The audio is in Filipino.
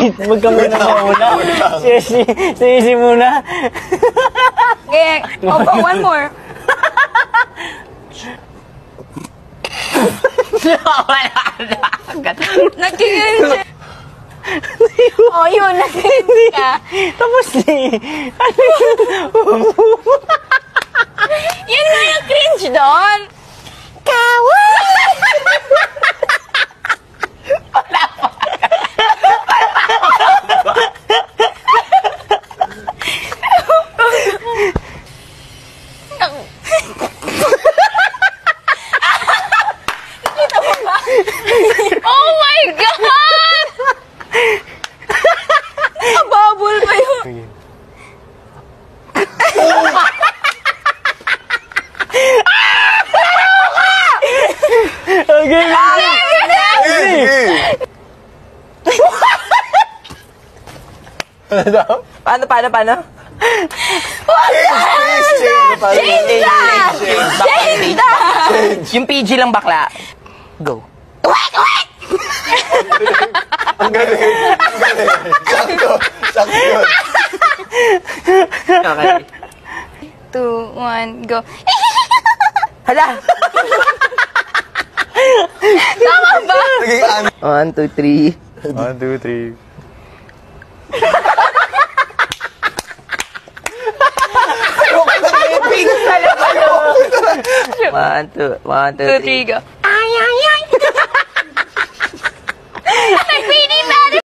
Wait, wag ka muna muna. Si Isi muna. Okay, opo, one more. Wala na. Nagtingin siya. Oh, yun, nagtingin ka. Tapos ano yun? Yan nga yung cringe doon. Oh my God! Nakababol pa yun. Okay, Paano? Change na! Yung PG lang bakla. Go. Ang galing. Sakto yun. Okay. 2, 1, go. Hala! Tama ba? Naging 1, 2, 3. 1, 2, 3. One, two, 2, 3, go.